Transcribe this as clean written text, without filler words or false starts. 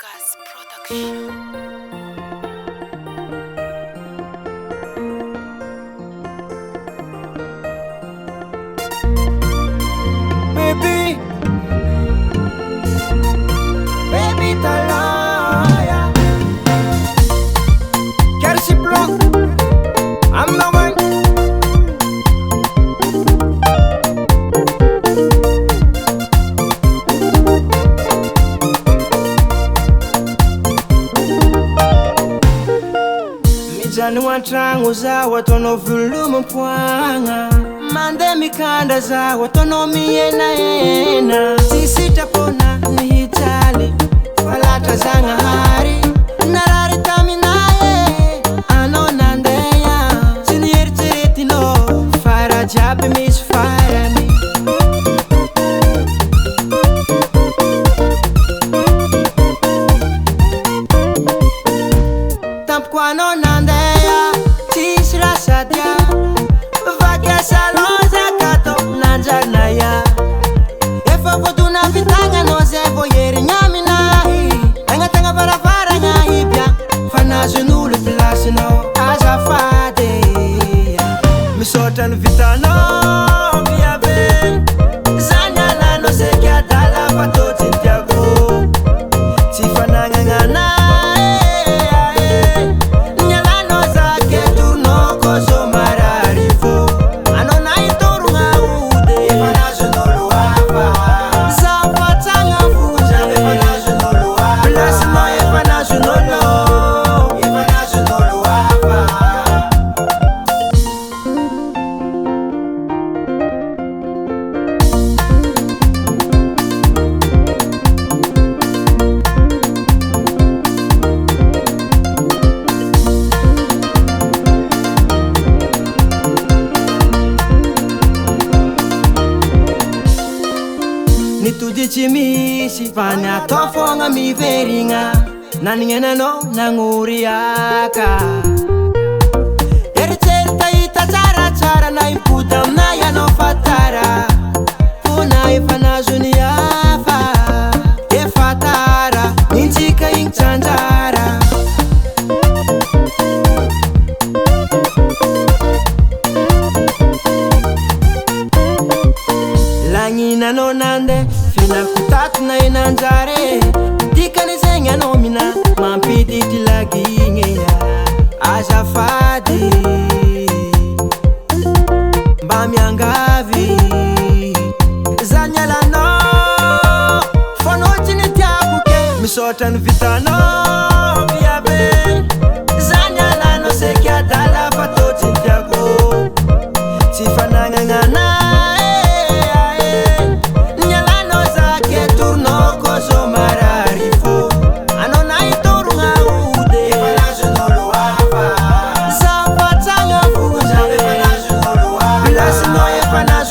Gas Production. Baby talaya KERSY BLANC I'm the one. Mijani wantrango za watono vulumu mpwanga Mande mikanda za watono miena ena Sisita pona ni hitali Falata zanga hari Narari taminaye Ano nandeya Sinir tiritino Fara jabi mis fara mi Tamp kwa no nandeya Tisra satya Vakia salonza kato nanjanaya Efa voduna vitanga noze voyeri nyaminahi Enga tanga para para ngahibya Fana junulu pilasi no azafade Misotan vitano biabe Zanyala no sekia dala patoti ntiago Tifana ngangana Nyala no zake turno koso mararifo Anona itoru ngaude Fana junulu wapa Zapatanga fuja Fana junulu wapa Pilasi no Fana junulu Fana junulu wapa Nitudi chimisi Fanya tofonga mi veringa Naningena no nanguriaka Eriterta ita chara chara na imputa mnaya no fatara Funa ifana juniafa E fatara Ninchika inchanjara Langina no nande Fina kutatu na inanjare Dika ni zenga no mina Mampiti tilagi ya Azafadi Bamiangavi Zanyala no Fono chini tiabuke Misotan vitano Biabe Zanyala no sekia dala patoti tiago Tifana ngangana Fana